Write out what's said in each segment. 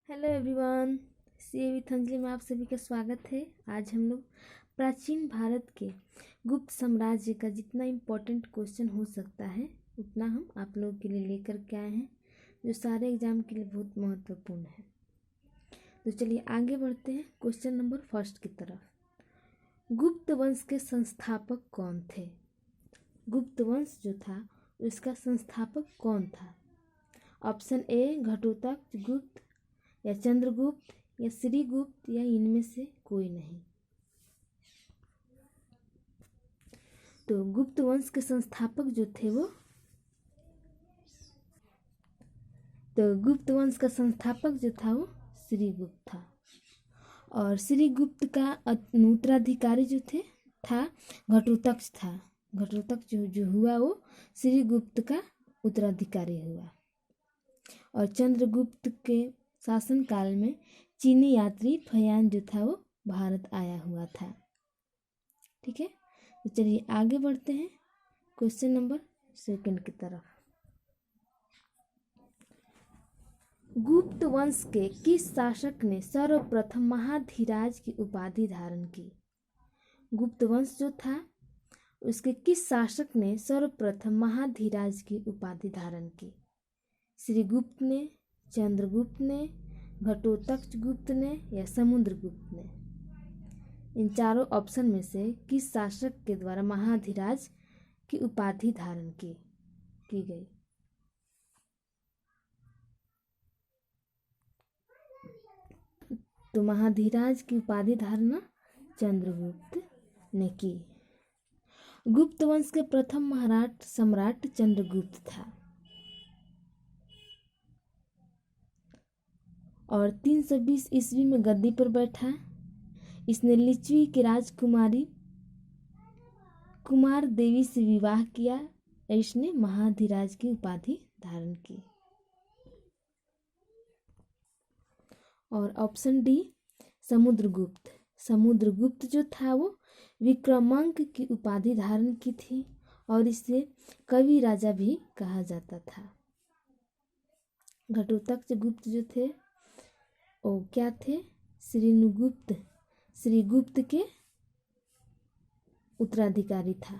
Hello everyone, see with Anjali में आप सभी का स्वागत है। आज हम लोग प्राचीन भारत के गुप्त साम्राज्य का जितना इम्पोर्टेंट क्वेश्चन हो सकता है उतना हम आप लोगों के लिए लेकर के आए हैं, जो सारे एग्जाम के लिए बहुत महत्वपूर्ण है। तो चलिए आगे बढ़ते हैं क्वेश्चन नंबर फर्स्ट की तरफ। गुप्त वंश के संस्थापक कौन थे? गुप्त वंश जो था उसका संस्थापक कौन था? ऑप्शन ए घटोत्कच गुप्त, या चंद्रगुप्त, या श्रीगुप्त, या इनमें से कोई नहीं। तो गुप्त वंश के संस्थापक जो थे वो था वो श्रीगुप्त था। और श्रीगुप्त का उत्तराधिकारी जो था घटोत्कच था। घटोत्कच जो हुआ वो श्रीगुप्त का उत्तराधिकारी हुआ। और चंद्रगुप्त के शासन काल में चीनी यात्री फयान जो था वो भारत आया हुआ था। ठीक है, तो चलिए आगे बढ़ते हैं क्वेश्चन नंबर सेकंड की तरफ। गुप्त वंश के किस शासक ने सर्वप्रथम महाधीराज की उपाधि धारण की? गुप्त वंश जो था उसके किस शासक ने सर्वप्रथम महाधीराज की उपाधि धारण की? श्रीगुप्त ने, चंद्रगुप्त ने, घटोत्कच गुप्त ने, या समुद्रगुप्त ने? इन चारों ऑप्शन में से किस शासक के द्वारा महाधीराज की उपाधि धारण की गई? तो महाधीराज की उपाधि धारणा चंद्रगुप्त ने की। गुप्त वंश के प्रथम सम्राट चंद्रगुप्त था और 320 ईस्वी में गद्दी पर बैठा। इसने लिच्छवी की राजकुमारी कुमार देवी से विवाह किया। इसने महाधीराज की उपाधि धारण की। और ऑप्शन डी समुद्रगुप्त। समुद्रगुप्त जो था वो विक्रमांक की उपाधि धारण की थी और इसे कवि राजा भी कहा जाता था। घटोत्कच गुप्त जो थे वो क्या थे? श्रीगुप्त के उत्तराधिकारी था।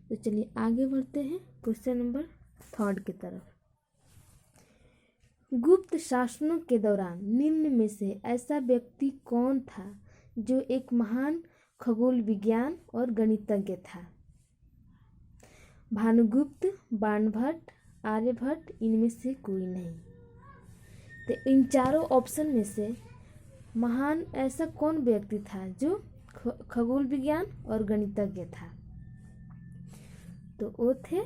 तो चलिए आगे बढ़ते हैं क्वेश्चन नंबर थर्ड की तरफ। गुप्त शासनों के दौरान निम्न में से ऐसा व्यक्ति कौन था जो एक महान खगोल विज्ञान और गणितज्ञ था? भानुगुप्त, बाणभट्ट, आर्यभट्ट, इनमें से कोई नहीं। तो इन चारों ऑप्शन में से महान ऐसा कौन व्यक्ति था जो खगोल विज्ञान और गणितज्ञ था? तो वो थे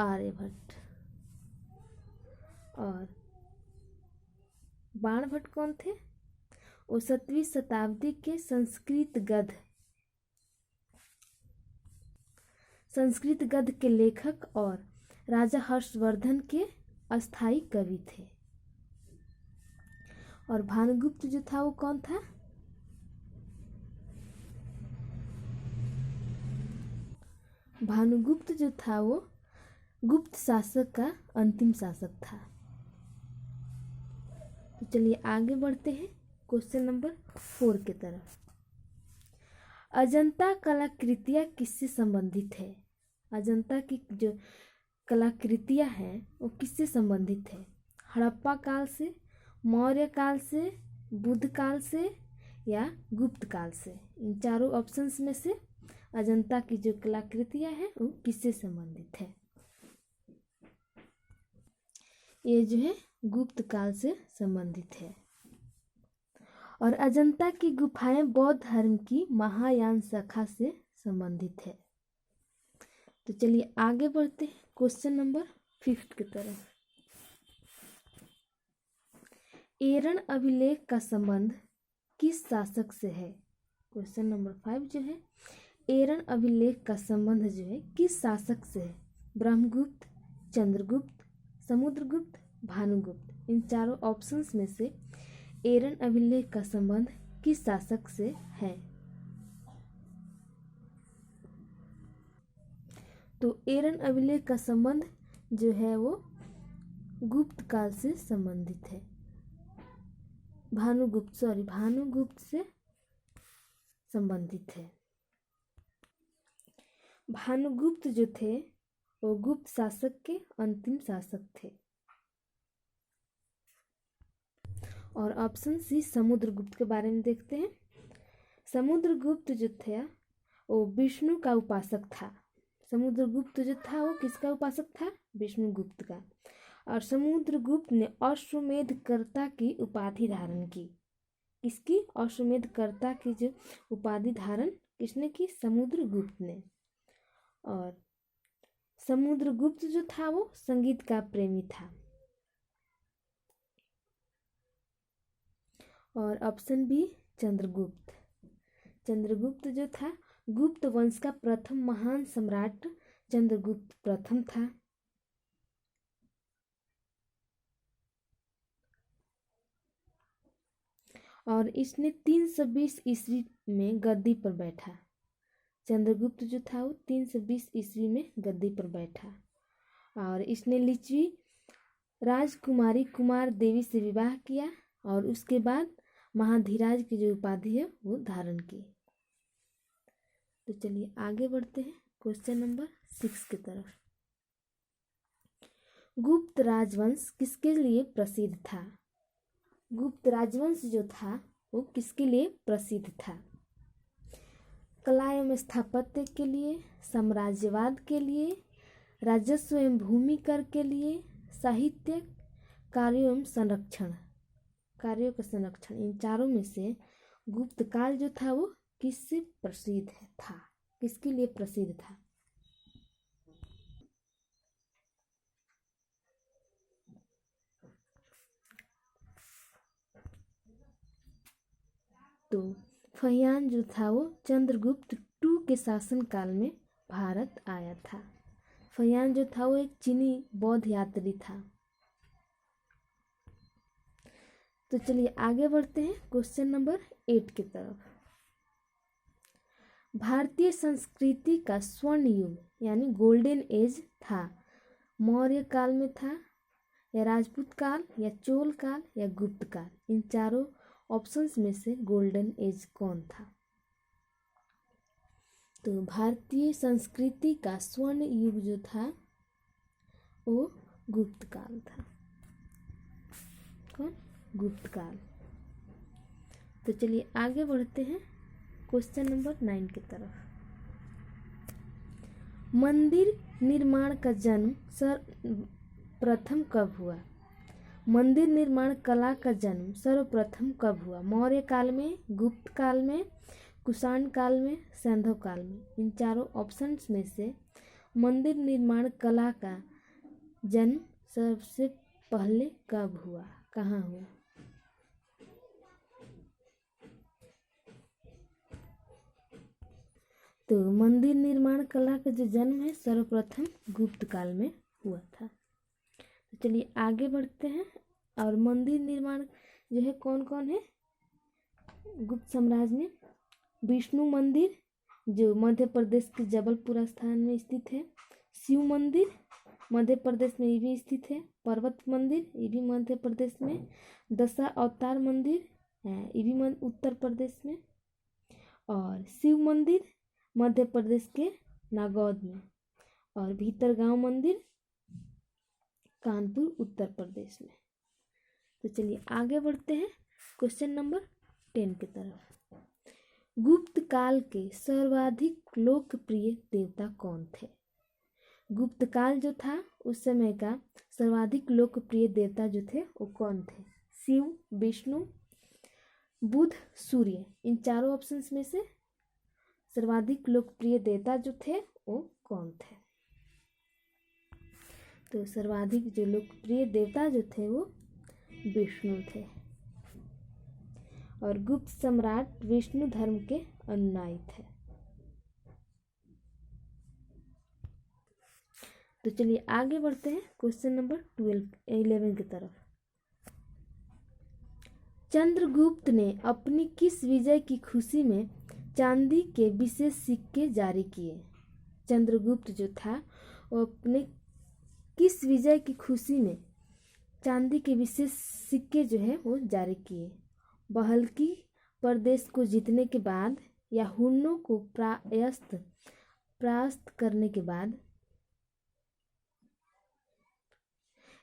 आर्यभट्ट। और बाणभट्ट कौन थे? वो 7वीं शताब्दी के संस्कृत गद्य के लेखक और राजा हर्षवर्धन के अस्थाई कवि थे। और भानुगुप्त जो था वो कौन था? भानुगुप्त जो था वो गुप्त शासक का अंतिम शासक था। तो चलिए आगे बढ़ते हैं क्वेश्चन नंबर 4 की तरफ। अजंता कलाकृतियाँ किससे संबंधित है? अजंता की जो कलाकृतियाँ हैं वो किससे संबंधित है? हड़प्पा काल से, मौर्य काल से, बुद्ध काल से, या गुप्त काल से? इन चारों ऑप्शंस में से अजंता की जो कलाकृतियाँ हैं वो किससे संबंधित है? ये जो है गुप्त काल से संबंधित है। और अजंता की गुफाएं बौद्ध धर्म की महायान शाखा से संबंधित है। तो चलिए आगे बढ़ते हैं क्वेश्चन नंबर 5 की तरफ। एरन अभिलेख का संबंध किस शासक से है? क्वेश्चन नंबर 5 जो है, एरन अभिलेख का संबंध जो है किस शासक से है? ब्रह्मगुप्त, चंद्रगुप्त, समुद्रगुप्त, भानुगुप्त? इन चारों ऑप्शंस में से एरन अभिलेख का संबंध किस शासक से है? तो एरन अभिलेख का संबंध जो है वो गुप्त काल से संबंधित है। भानुगुप्त से संबंधित है। भानुगुप्त जो थे वो गुप्त शासक के अंतिम शासक थे। और ऑप्शन सी समुद्रगुप्त के बारे में देखते हैं। समुद्रगुप्त जो था वो विष्णु का उपासक था। समुद्रगुप्त जो था वो किसका उपासक था? विष्णुगुप्त का। और समुद्रगुप्त ने अश्वमेध कर्ता की उपाधि धारण की। किसकी? अश्वमेध कर्ता की जो उपाधि धारण किसने की? समुद्रगुप्त ने। और समुद्रगुप्त जो था वो संगीत का प्रेमी था। और ऑप्शन बी चंद्रगुप्त। चंद्रगुप्त जो था गुप्त वंश का प्रथम महान सम्राट चंद्रगुप्त प्रथम था। और इसने 320 ईस्वी में गद्दी पर बैठा। चंद्रगुप्त जो था वो 320 ईस्वी में गद्दी पर बैठा। और इसने लिच्छवी राजकुमारी कुमार देवी से विवाह किया और उसके बाद महाधीराज की जो उपाधि है वो धारण की। तो चलिए आगे बढ़ते हैं क्वेश्चन नंबर 6 की तरफ। गुप्त राजवंश किसके लिए प्रसिद्ध था? गुप्त राजवंश जो था वो किसके लिए प्रसिद्ध था? कला एवं स्थापत्य के लिए, साम्राज्यवाद के लिए, राजस्व एवं भूमि कर के लिए, साहित्य कार्यों एवं कार्यों का संरक्षण। इन चारों में से गुप्त काल जो था वो किससे प्रसिद्ध था? किसके लिए प्रसिद्ध था? तो फहियान जो था वो चंद्रगुप्त II के शासन काल में भारत आया था। फहियान जो था वो एक चीनी बौद्ध यात्री था। तो चलिए आगे बढ़ते हैं क्वेश्चन नंबर 8 की तरफ। भारतीय संस्कृति का स्वर्ण युग यानी गोल्डन एज था, मौर्य काल में था या राजपूत काल या चोल काल या गुप्त काल? इन चारों ऑप्शंस में से गोल्डन एज कौन था? तो भारतीय संस्कृति का स्वर्ण युग जो था वो गुप्त काल था। कौन? गुप्त काल। तो चलिए आगे बढ़ते हैं क्वेश्चन नंबर 9 की तरफ। मंदिर निर्माण का जन्म सर्वप्रथम कब हुआ? मंदिर निर्माण कला का जन्म सर्वप्रथम कब हुआ? मौर्य काल में, गुप्त काल में, कुषाण काल में, सैंधव काल में? इन चारों ऑप्शंस में से मंदिर निर्माण कला का जन्म सबसे पहले कब हुआ? कहाँ हुआ? तो मंदिर निर्माण कला का जो जन्म है सर्वप्रथम गुप्त काल में हुआ था। तो चलिए आगे बढ़ते हैं। और मंदिर निर्माण जो है कौन कौन है गुप्त साम्राज्य में? विष्णु मंदिर जो मध्य प्रदेश के जबलपुर स्थान में स्थित है, शिव मंदिर मध्य प्रदेश में ये भी स्थित है, पर्वत मंदिर ये भी मध्य प्रदेश में, दशा अवतार मंदिर ये भी उत्तर प्रदेश में, और शिव मंदिर मध्य प्रदेश के नागौद में, और भीतरगांव मंदिर कानपुर उत्तर प्रदेश में। तो चलिए आगे बढ़ते हैं क्वेश्चन नंबर 10 की तरफ। गुप्त काल के सर्वाधिक लोकप्रिय देवता कौन थे? गुप्त काल जो था उस समय का सर्वाधिक लोकप्रिय देवता जो थे वो कौन थे? शिव, विष्णु, बुध, सूर्य? इन चारों ऑप्शंस में से सर्वाधिक लोकप्रिय देवता जो थे वो कौन थे? तो सर्वाधिक जो लोकप्रिय देवता जो थे वो विष्णु थे। और गुप्त सम्राट विष्णु धर्म के अनुयायी थे। तो चलिए आगे बढ़ते हैं क्वेश्चन नंबर 11 की तरफ। चंद्रगुप्त ने अपनी किस विजय की खुशी में चांदी के विशेष सिक्के जारी किए? चंद्रगुप्त जो था वो अपने किस विजय की खुशी में चांदी के विशेष सिक्के जो है वो जारी किए। बहल्की प्रदेश को जीतने के बाद या हुन्नों को परास्त करने के बाद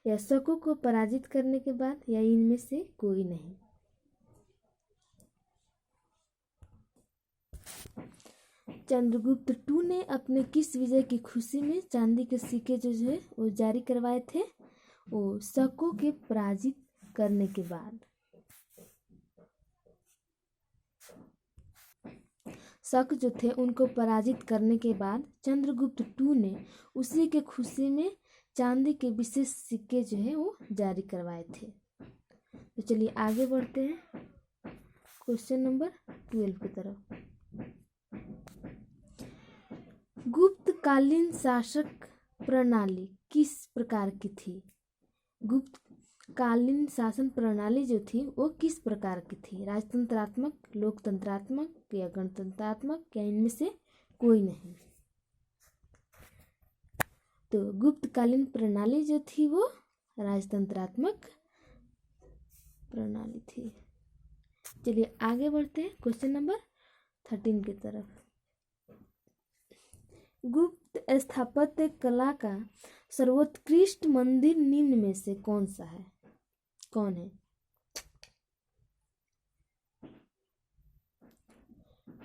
या शकों को पराजित करने के बाद या इनमें से कोई नहीं। चंद्रगुप्त टू ने अपने किस विजय की खुशी में चांदी के सिक्के जो है वो जारी करवाए थे? वो शकों के पराजित करने के बाद। शक जो थे उनको पराजित करने के बाद चंद्रगुप्त टू ने उसी के खुशी में चांदी के विशेष सिक्के जो है वो जारी करवाए थे। तो चलिए आगे बढ़ते हैं क्वेश्चन नंबर 12 की तरफ। गुप्तकालीन शासक प्रणाली किस प्रकार की थी? गुप्तकालीन शासन प्रणाली जो थी वो किस प्रकार की थी? राजतंत्रात्मक, लोकतंत्रात्मक या गणतंत्रात्मक या इनमें से कोई नहीं। तो गुप्तकालीन प्रणाली जो थी वो राजतंत्रात्मक प्रणाली थी। चलिए आगे बढ़ते हैं क्वेश्चन नंबर 13 की तरफ। गुप्त स्थापत्य कला का सर्वोत्कृष्ट मंदिर निम्न में से कौन सा है? कौन है?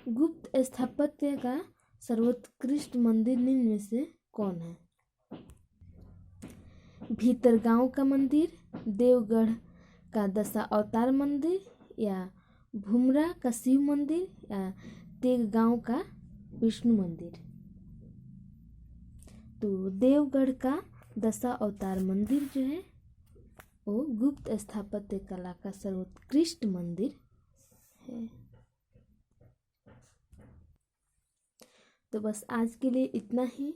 गुप्त स्थापत्य का सर्वोत्कृष्ट मंदिर निम्न में से कौन है? भीतरगांव का मंदिर, देवगढ़ का दशा अवतार मंदिर या भुमरा का शिव मंदिर या तेगगांव का विष्णु मंदिर। तो देवगढ़ का दशा अवतार मंदिर जो है वो गुप्त स्थापत्य कला का सर्वोत्कृष्ट मंदिर है। तो बस आज के लिए इतना ही।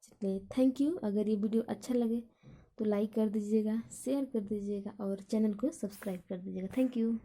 चलिए थैंक यू। अगर ये वीडियो अच्छा लगे तो लाइक कर दीजिएगा, शेयर कर दीजिएगा और चैनल को सब्सक्राइब कर दीजिएगा। Thank you.